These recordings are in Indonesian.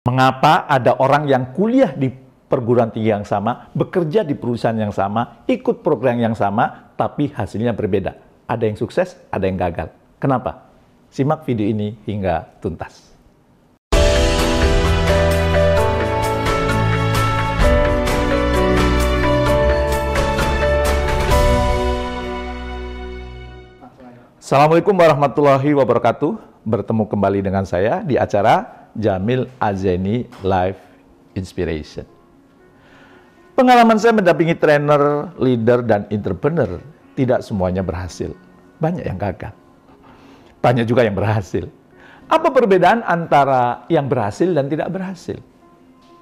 Mengapa ada orang yang kuliah di perguruan tinggi yang sama, bekerja di perusahaan yang sama, ikut program yang sama, tapi hasilnya berbeda. Ada yang sukses, ada yang gagal. Kenapa? Simak video ini hingga tuntas. Assalamualaikum warahmatullahi wabarakatuh. Bertemu kembali dengan saya di acara Jamil Azeni Live Inspiration. Pengalaman saya mendampingi trainer, leader, dan entrepreneur tidak semuanya berhasil. Banyak yang gagal. Banyak juga yang berhasil. Apa perbedaan antara yang berhasil dan tidak berhasil?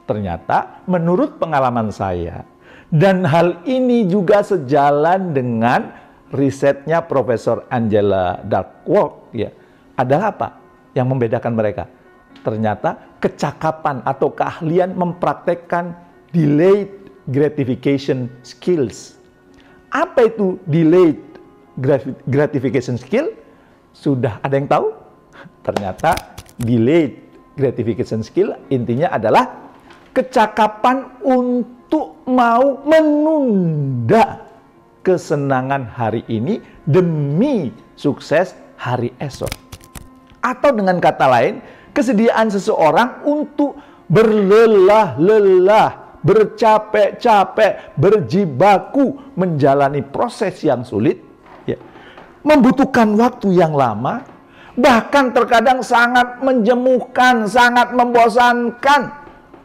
Ternyata menurut pengalaman saya, dan hal ini juga sejalan dengan risetnya Profesor Angela Duckworth, ya, adalah apa yang membedakan mereka? Ternyata kecakapan atau keahlian mempraktekkan delayed gratification skills. Apa itu delayed gratification skill? Sudah ada yang tahu? Ternyata delayed gratification skill intinya adalah kecakapan untuk mau menunda kesenangan hari ini demi sukses hari esok. Atau dengan kata lain, kesediaan seseorang untuk berlelah-lelah, bercapek-capek, berjibaku menjalani proses yang sulit, ya, membutuhkan waktu yang lama, bahkan terkadang sangat menjemukan, sangat membosankan,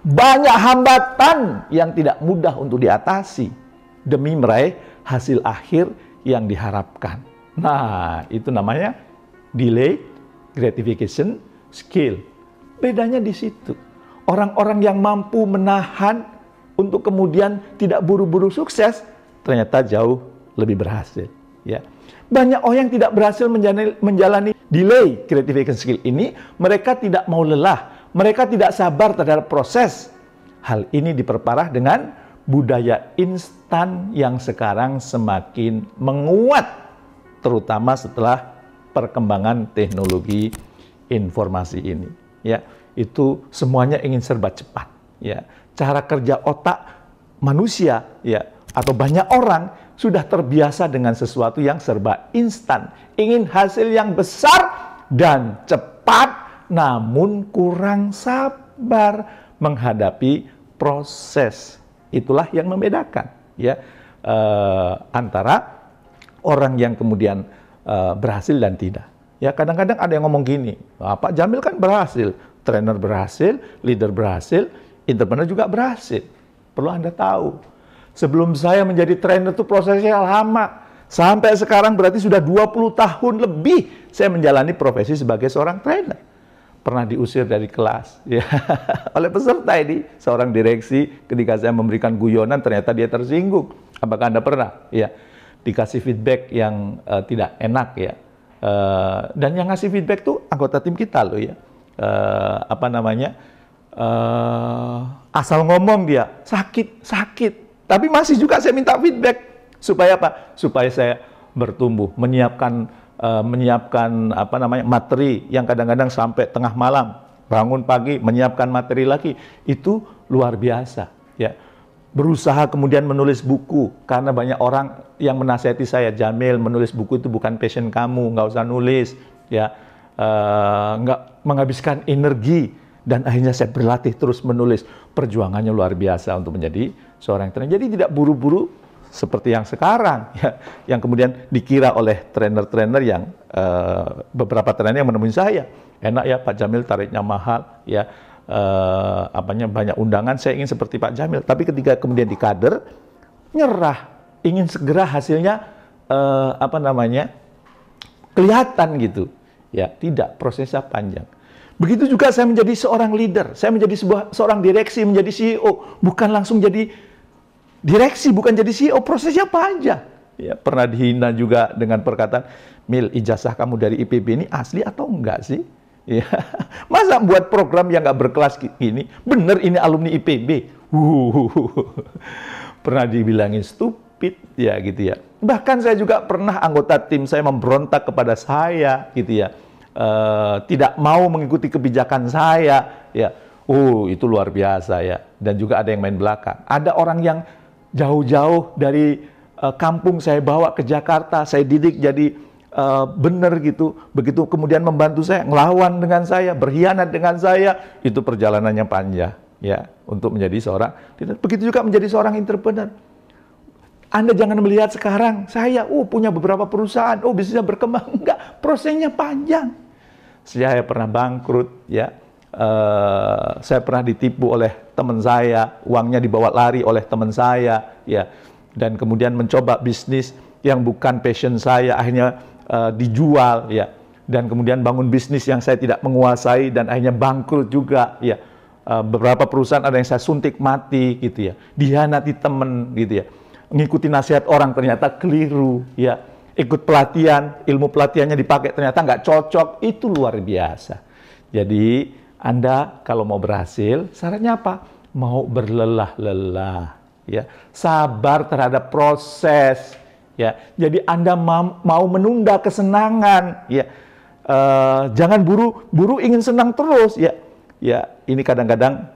banyak hambatan yang tidak mudah untuk diatasi demi meraih hasil akhir yang diharapkan. Nah, itu namanya delayed gratification skill. Bedanya di situ. Orang-orang yang mampu menahan untuk kemudian tidak buru-buru sukses, ternyata jauh lebih berhasil. Ya. Banyak orang yang tidak berhasil menjalani delay gratification skill ini, mereka tidak mau lelah, mereka tidak sabar terhadap proses. Hal ini diperparah dengan budaya instan yang sekarang semakin menguat, terutama setelah perkembangan teknologi informasi ini. Ya, itu semuanya ingin serba cepat. Ya, cara kerja otak manusia, ya, atau banyak orang sudah terbiasa dengan sesuatu yang serba instan, ingin hasil yang besar dan cepat, namun kurang sabar menghadapi proses. Itulah yang membedakan, ya, antara orang yang kemudian berhasil dan tidak. Ya, kadang-kadang ada yang ngomong gini, Pak Jamil kan berhasil, trainer berhasil, leader berhasil, entrepreneur juga berhasil. Perlu Anda tahu, sebelum saya menjadi trainer itu prosesnya lama. Sampai sekarang berarti sudah 20 tahun lebih saya menjalani profesi sebagai seorang trainer. Pernah diusir dari kelas, ya, oleh peserta ini, seorang direksi, ketika saya memberikan guyonan ternyata dia tersinggung. Apakah Anda pernah, ya, dikasih feedback yang tidak enak, ya, dan yang ngasih feedback tuh anggota tim kita loh, ya, asal ngomong dia sakit, tapi masih juga saya minta feedback supaya apa? Supaya saya bertumbuh, menyiapkan materi yang kadang-kadang sampai tengah malam, bangun pagi menyiapkan materi lagi, itu luar biasa, ya. Berusaha kemudian menulis buku, karena banyak orang yang menasihati saya, Jamil, menulis buku itu bukan passion kamu, nggak usah nulis, ya, nggak menghabiskan energi, dan akhirnya saya berlatih terus menulis. Perjuangannya luar biasa untuk menjadi seorang trainer. Jadi tidak buru-buru seperti yang sekarang, ya, yang kemudian dikira oleh trainer-trainer yang beberapa trainer yang menemui saya, enak ya Pak Jamil, tarifnya mahal, ya, banyak undangan, saya ingin seperti Pak Jamil. Tapi ketika kemudian di kader, nyerah, ingin segera hasilnya kelihatan gitu, ya, tidak, prosesnya panjang. Begitu juga saya menjadi seorang leader, saya menjadi seorang direksi, menjadi CEO, bukan langsung jadi direksi, bukan jadi CEO, prosesnya panjang. Ya, pernah dihina juga dengan perkataan, Mil, ijazah kamu dari IPB ini asli atau enggak sih? Ya. Masa buat program yang nggak berkelas gini, bener ini alumni IPB? Pernah dibilangin stupid, ya gitu ya. Bahkan saya juga pernah anggota tim saya memberontak kepada saya, gitu ya. Tidak mau mengikuti kebijakan saya, ya. Oh, itu luar biasa ya. Dan juga ada yang main belakang. Ada orang yang jauh-jauh dari kampung saya bawa ke Jakarta, saya didik jadi benar gitu. Begitu kemudian membantu saya, ngelawan dengan saya, berkhianat dengan saya, itu perjalanannya panjang ya untuk menjadi seorang. Begitu juga menjadi seorang entrepreneur. Anda jangan melihat sekarang saya punya beberapa perusahaan, bisnisnya berkembang. Enggak, prosesnya panjang. Saya pernah bangkrut ya. Saya pernah ditipu oleh teman saya, uangnya dibawa lari oleh teman saya, ya, dan kemudian mencoba bisnis yang bukan passion saya, akhirnya dijual, ya, dan kemudian bangun bisnis yang saya tidak menguasai dan akhirnya bangkrut juga, ya. Beberapa perusahaan ada yang saya suntik mati, gitu ya, dihianati teman, gitu ya, ngikuti nasihat orang ternyata keliru, ya, ikut pelatihan, ilmu pelatihannya dipakai ternyata nggak cocok, itu luar biasa. Jadi Anda kalau mau berhasil, syaratnya apa? Mau berlelah-lelah, ya, sabar terhadap proses, ya. Jadi Anda mau menunda kesenangan, ya. Jangan buru-buru ingin senang terus, ya. Ya, ini kadang-kadang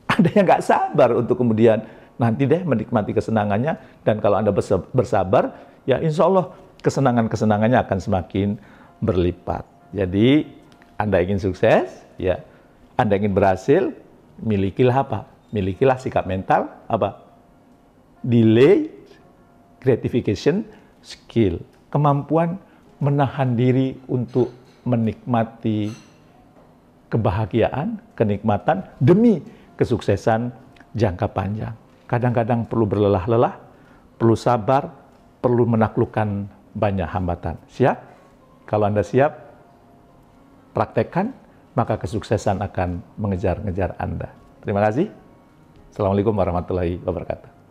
ada yang nggak sabar untuk kemudian nanti deh menikmati kesenangannya, dan kalau Anda bersabar, ya insya Allah kesenangan-kesenangannya akan semakin berlipat. Jadi Anda ingin sukses, ya, Anda ingin berhasil, milikilah apa? Milikilah sikap mental apa? Delay gratification skill, kemampuan menahan diri untuk menikmati kebahagiaan, kenikmatan demi kesuksesan jangka panjang. Kadang-kadang perlu berlelah-lelah, perlu sabar, perlu menaklukkan banyak hambatan. Siap? Kalau Anda siap, praktekkan, maka kesuksesan akan mengejar-ngejar Anda. Terima kasih. Assalamualaikum warahmatullahi wabarakatuh.